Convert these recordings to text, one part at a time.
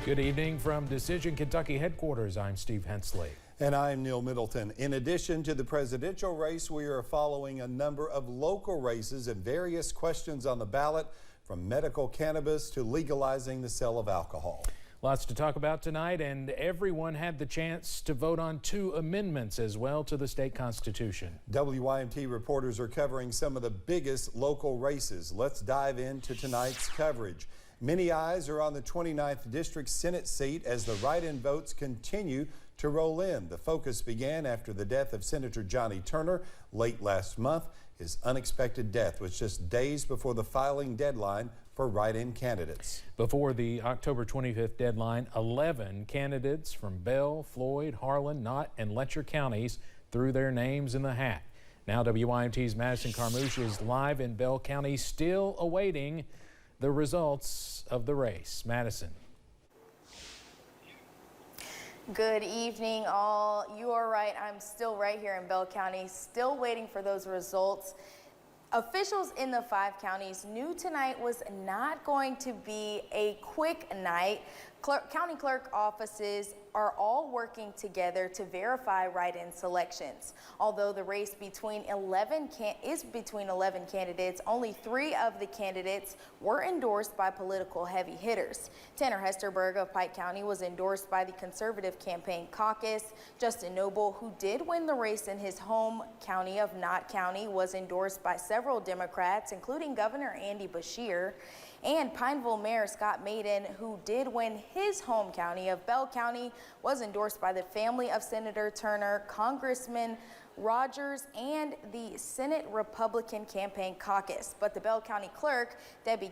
Good evening from Decision Kentucky headquarters. I'm Steve Hensley. And I'm Neil Middleton. In addition to the presidential race, we are following a number of local races and various questions on the ballot, from medical cannabis to legalizing the sale of alcohol. Lots to talk about tonight, and everyone had the chance to vote on 2 amendments as well to the state constitution. WYMT reporters are covering some of the biggest local races. Let's dive into tonight's coverage. Many eyes are on the 29th District Senate seat as the write-in votes continue to roll in. The focus began after the death of Senator Johnny Turner late last month. His unexpected death was just days before the filing deadline for write-in candidates. Before the October 25th deadline, 11 candidates from Bell, Floyd, Harlan, Knott, and Letcher counties threw their names in the hat. Now WYMT's Madison Carmouche is live in Bell County, still awaiting the results of the race. Madison. Good evening, all. You are right. I'm still right here in Bell County, still waiting for those results. Officials in the 5 counties knew tonight was not going to be a quick night. County clerk offices are all working together to verify write-in selections. Although the race between 11 candidates, only 3 of the candidates were endorsed by political heavy hitters. Tanner Hesterberg of Pike County was endorsed by the Conservative Campaign Caucus. Justin Noble, who did win the race in his home county of Knott County, was endorsed by several Democrats, including Governor Andy Beshear. And Pineville Mayor Scott Maiden, who did win his home county of Bell County, was endorsed by the family of Senator Turner, Congressman Rogers, and the Senate Republican Campaign Caucus. But the Bell County Clerk, Debbie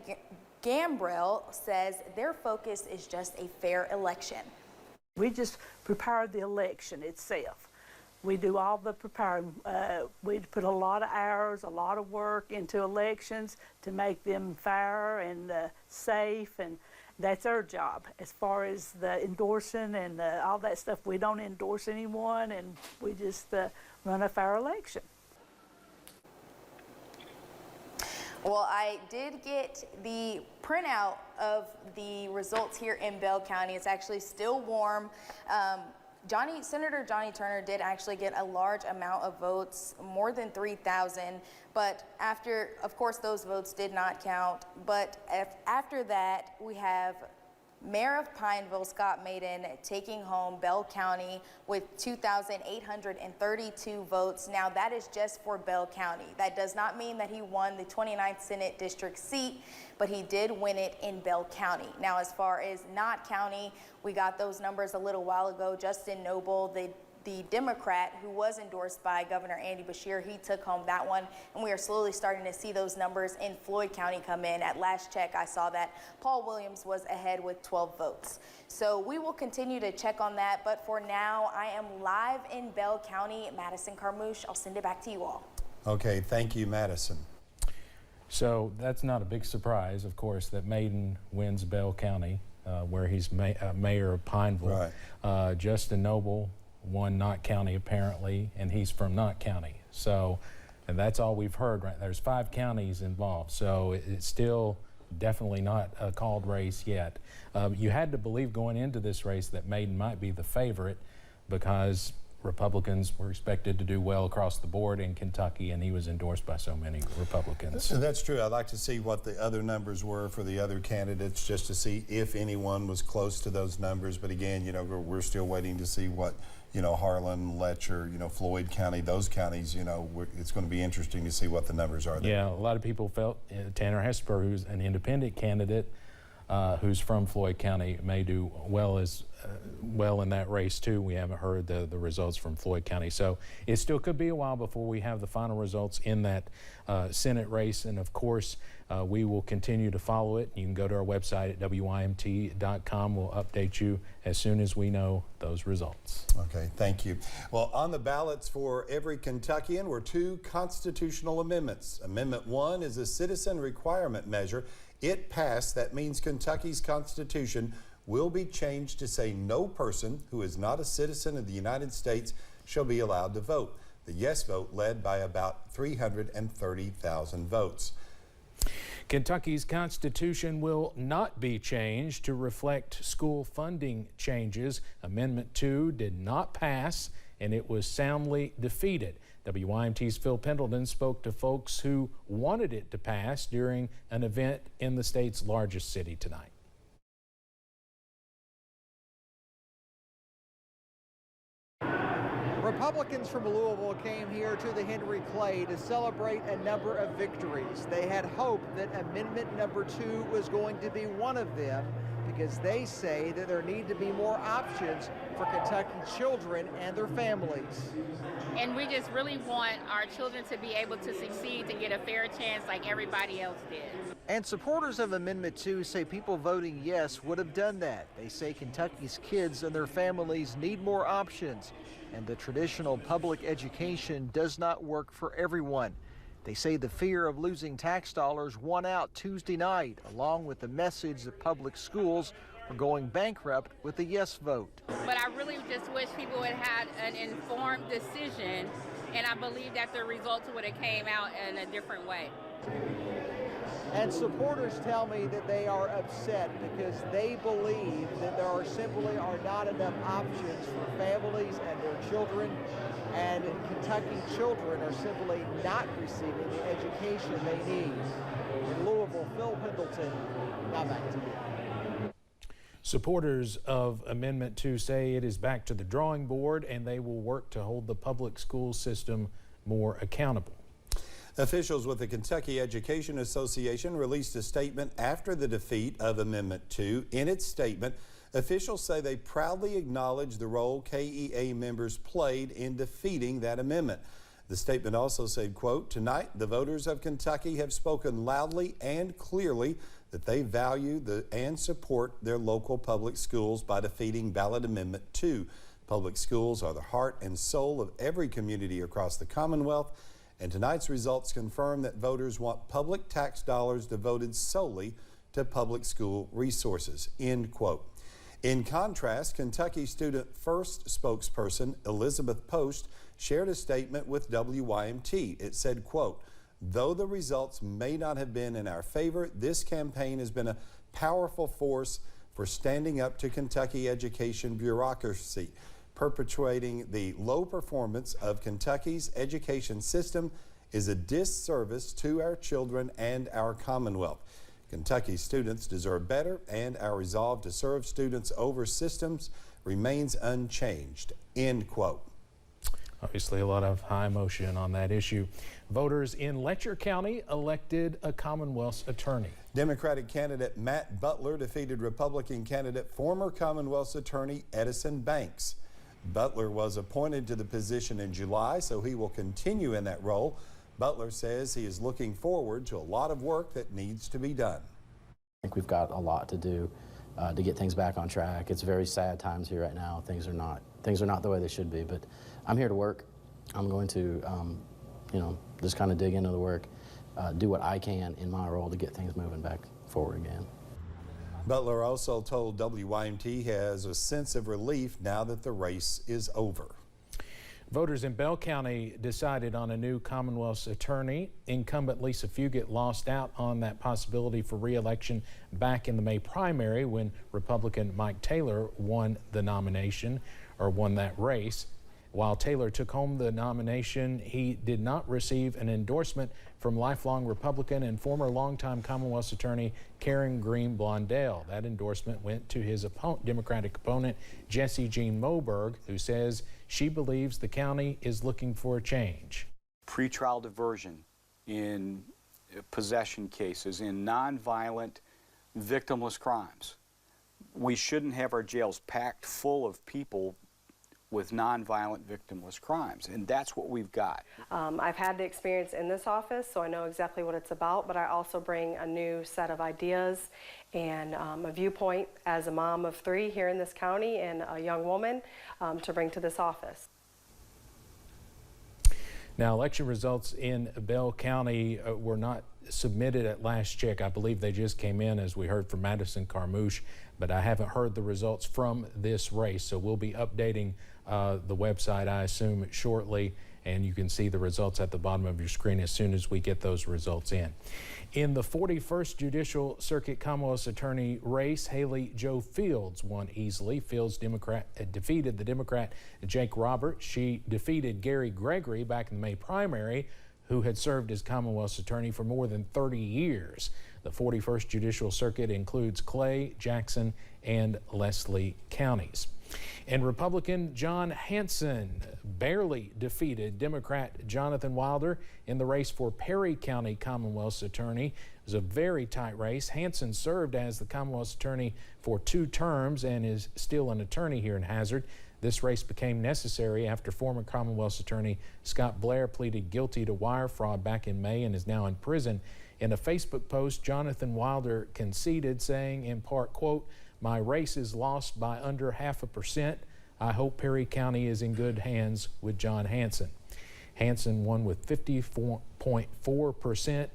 Gambrell, says their focus is just a fair election. We just prepare the election itself. We do all the preparing. We put a lot of hours, a lot of work into elections to make them fair and safe, and that's our job. As far as the endorsing and all that stuff, we don't endorse anyone, and we just run a fair election. Well, I did get the printout of the results here in Bell County. It's actually still warm. Senator Johnny Turner did actually get a large amount of votes, more than 3,000, but of course, those votes did not count. But after that, we have Mayor of Pineville, Scott Maiden, taking home Bell County with 2,832 votes. Now, that is just for Bell County. That does not mean that he won the 29th Senate District seat, but he did win it in Bell County. Now, as far as Knott County, we got those numbers a little while ago. Justin Noble, the Democrat who was endorsed by Governor Andy Beshear, he took home that one, and we are slowly starting to see those numbers in Floyd County come in. At last check, I saw that Paul Williams was ahead with 12 votes. So we will continue to check on that, but for now, I am live in Bell County. Madison Carmouche, I'll send it back to you all. Okay, thank you, Madison. So that's not a big surprise, of course, that Maiden wins Bell County, where he's mayor of Pineville. Right. Justin Noble won Knott County apparently, and he's from Knott County. So, and that's all we've heard. Right, there's 5 counties involved, so it's still definitely not a called race yet. You had to believe going into this race that Maiden might be the favorite because Republicans were expected to do well across the board in Kentucky, and he was endorsed by so many Republicans. That's true. I'd like to see what the other numbers were for the other candidates, just to see if anyone was close to those numbers. But again, we're still waiting to see what, Harlan, Letcher, Floyd County, those counties, it's going to be interesting to see what the numbers are there. Yeah, a lot of people felt Tanner Hesper, who's an independent candidate, who's from Floyd County, may do well in that race too. We haven't heard the results from Floyd County, so it still could be a while before we have the final results in that Senate race. And of course, we will continue to follow it. You can go to our website at WYMT.com. We'll update you as soon as we know those results. Okay, thank you. Well, on the ballots for every Kentuckian were 2 constitutional amendments. Amendment 1 is a citizen requirement measure. It passed. That means Kentucky's Constitution will be changed to say no person who is not a citizen of the United States shall be allowed to vote. The yes vote led by about 330,000 votes. Kentucky's Constitution will not be changed to reflect school funding changes. Amendment 2 did not pass, and it was soundly defeated. WYMT's Phil Pendleton spoke to folks who wanted it to pass during an event in the state's largest city tonight. Republicans from Louisville came here to the Henry Clay to celebrate a number of victories. They had hoped that Amendment number 2 was going to be one of them because they say that there need to be more options for Kentucky children and their families. And we just really want our children to be able to succeed, to get a fair chance like everybody else did. And supporters of Amendment 2 say people voting yes would have done that. They say Kentucky's kids and their families need more options, and the traditional public education does not work for everyone. They say the fear of losing tax dollars won out Tuesday night, along with the message that public schools are going bankrupt with the yes vote. But I really just wish people had had an informed decision, and I believe that the results would have came out in a different way. And supporters tell me that they are upset because they believe that there simply are not enough options for families and their children, and Kentucky children are simply not receiving the education they need. In Louisville, Phil Pendleton, now back to you. Supporters of Amendment 2 say it is back to the drawing board and they will work to hold the public school system more accountable. Officials with the Kentucky Education Association released a statement after the defeat of Amendment 2. In its statement, officials say they proudly acknowledge the role KEA members played in defeating that amendment. The statement also said, quote, "Tonight, the voters of Kentucky have spoken loudly and clearly that they value and support their local public schools by defeating ballot Amendment 2. Public schools are the heart and soul of every community across the Commonwealth, and tonight's results confirm that voters want public tax dollars devoted solely to public school resources," end quote. In contrast, Kentucky Student First spokesperson Elizabeth Post shared a statement with WYMT. It said, quote, "Though the results may not have been in our favor, this campaign has been a powerful force for standing up to Kentucky education bureaucracy, perpetuating the low performance of Kentucky's education system is a disservice to our children and our Commonwealth. Kentucky students deserve better, and our resolve to serve students over systems remains unchanged," end quote. Obviously a lot of high emotion on that issue. Voters in Letcher County elected a Commonwealths Attorney. Democratic candidate Matt Butler defeated Republican candidate former Commonwealths Attorney Edison Banks. Butler was appointed to the position in July, so he will continue in that role. Butler says he is looking forward to a lot of work that needs to be done. I think we've got a lot to do to get things back on track. It's very sad times here right now. Things are not the way they should be, but I'm here to work. I'm going to, just kind of dig into the work, do what I can in my role to get things moving back forward again. Butler also told WYMT he has a sense of relief now that the race is over. Voters in Bell County decided on a new Commonwealth's Attorney. Incumbent Lisa Fugit lost out on that possibility for re-election back in the May primary when Republican Mike Taylor won the nomination, or won that race. While Taylor took home the nomination, he did not receive an endorsement from lifelong Republican and former longtime Commonwealth's Attorney Karen Green Blondell. That endorsement went to his Democratic opponent, Jessie Jean Moberg, who says she believes the county is looking for a change. Pretrial diversion in possession cases, in nonviolent, victimless crimes. We shouldn't have our jails packed full of people with nonviolent victimless crimes, and that's what we've got. I've had the experience in this office, so I know exactly what it's about, but I also bring a new set of ideas and a viewpoint as a mom of 3 here in this county and a young woman to bring to this office. Now, election results in Bell County were not submitted at last check. I believe they just came in, as we heard from Madison Carmouche, but I haven't heard the results from this race, so we'll be updating the website, I assume, shortly and you can see the results at the bottom of your screen as soon as we get those results in. In the 41st Judicial Circuit Commonwealths Attorney race, Haley Jo Fields won easily. Fields defeated the Democrat Jake Roberts. She defeated Gary Gregory back in the May primary, who had served as Commonwealth's Attorney for more than 30 years. The 41st Judicial Circuit includes Clay, Jackson, and Leslie counties. And Republican John Hanson barely defeated Democrat Jonathan Wilder in the race for Perry County Commonwealth's Attorney. It was a very tight race. Hanson served as the Commonwealth's Attorney for 2 terms and is still an attorney here in Hazard. This race became necessary after former Commonwealth's Attorney Scott Blair pleaded guilty to wire fraud back in May and is now in prison. In a Facebook post, Jonathan Wilder conceded, saying in part, quote, "My race is lost by under 0.5%. I hope Perry County is in good hands with John Hanson." Hanson won with 54.4%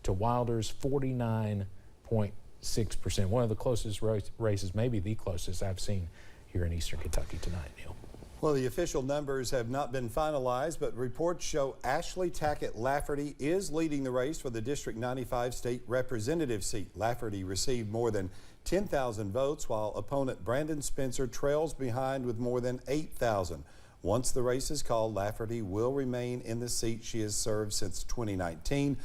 to Wilder's 49.6%. One of the closest races, maybe the closest I've seen here in Eastern Kentucky tonight, Neil. Well, the official numbers have not been finalized, but reports show Ashley Tackett Lafferty is leading the race for the District 95 state representative seat. Lafferty received more than 10,000 votes, while opponent Brandon Spencer trails behind with more than 8,000. Once the race is called, Lafferty will remain in the seat she has served since 2019.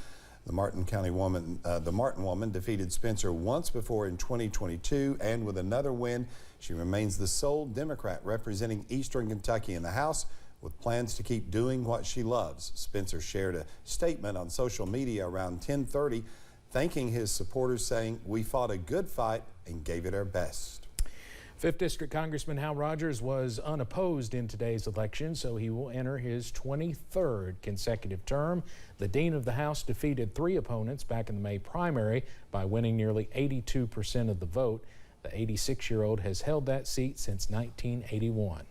The Martin woman defeated Spencer once before in 2022, and with another win, she remains the sole Democrat representing Eastern Kentucky in the House, with plans to keep doing what she loves. Spencer shared a statement on social media around 10:30, thanking his supporters, saying, "We fought a good fight and gave it our best." 5th District Congressman Hal Rogers was unopposed in today's election, so he will enter his 23rd consecutive term. The Dean of the House defeated 3 opponents back in the May primary by winning nearly 82% of the vote. The 86-year-old has held that seat since 1981.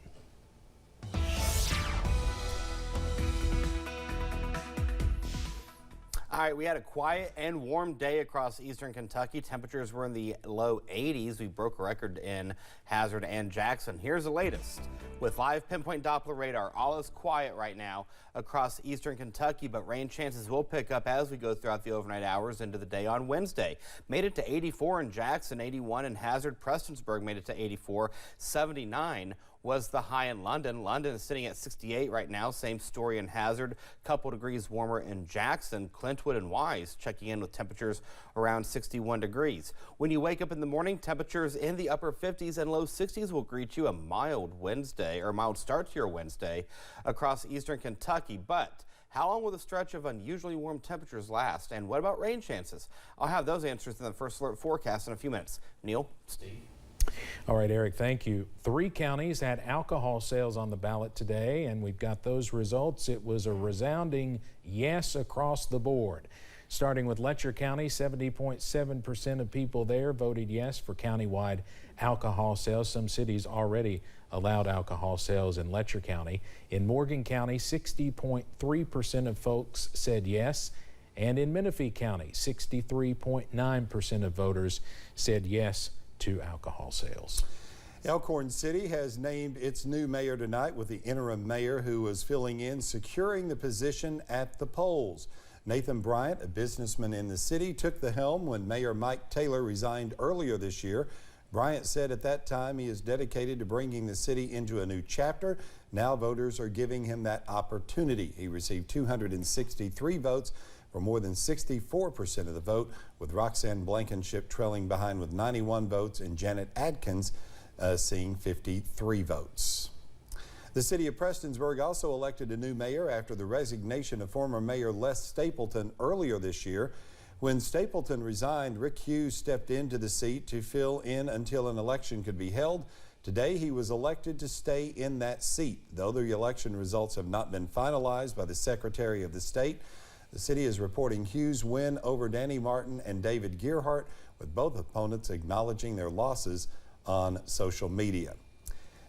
All right, we had a quiet and warm day across Eastern Kentucky. Temperatures were in the low 80s. We broke a record in Hazard and Jackson. Here's the latest. With live pinpoint Doppler radar, all is quiet right now across Eastern Kentucky, but rain chances will pick up as we go throughout the overnight hours into the day on Wednesday. Made it to 84 in Jackson, 81 in Hazard. Prestonsburg made it to 84, 79 was the high in London. London is sitting at 68 right now. Same story in Hazard. Couple degrees warmer in Jackson. Clintwood and Wise checking in with temperatures around 61 degrees. When you wake up in the morning, temperatures in the upper 50s and low 60s will greet you a mild Wednesday, or mild start to your Wednesday across Eastern Kentucky. But how long will the stretch of unusually warm temperatures last? And what about rain chances? I'll have those answers in the First Alert forecast in a few minutes. Neil, Steve. All right, Eric, thank you. 3 counties had alcohol sales on the ballot today, and we've got those results. It was a resounding yes across the board. Starting with Letcher County, 70.7% of people there voted yes for countywide alcohol sales. Some cities already allowed alcohol sales in Letcher County. In Morgan County, 60.3% of folks said yes. And in Menifee County, 63.9% of voters said yes to alcohol sales. Elkhorn City has named its new mayor tonight, with the interim mayor who was filling in securing the position at the polls. Nathan Bryant, a businessman in the city, took the helm when Mayor Mike Taylor resigned earlier this year. Bryant said at that time he is dedicated to bringing the city into a new chapter. Now voters are giving him that opportunity. He received 263 votes for more than 64% of the vote, with Roxanne Blankenship trailing behind with 91 votes and Janet Adkins seeing 53 votes. The city of Prestonsburg also elected a new mayor after the resignation of former Mayor Les Stapleton earlier this year. When Stapleton resigned, Rick Hughes stepped into the seat to fill in until an election could be held. Today, he was elected to stay in that seat. Though the election results have not been finalized by the Secretary of the State, the city is reporting Hughes' win over Danny Martin and David Gearhart, with both opponents acknowledging their losses on social media.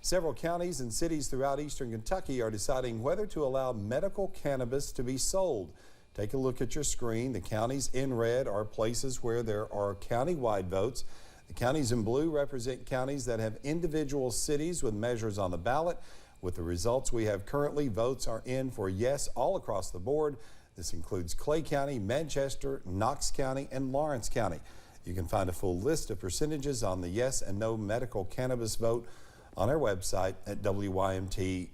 Several counties and cities throughout Eastern Kentucky are deciding whether to allow medical cannabis to be sold. Take a look at your screen. The counties in red are places where there are county-wide votes. The counties in blue represent counties that have individual cities with measures on the ballot, With the results we have currently, votes are in for yes all across the board. This includes Clay County, Manchester, Knox County, and Lawrence County. You can find a full list of percentages on the yes and no medical cannabis vote on our website at WYMT.com.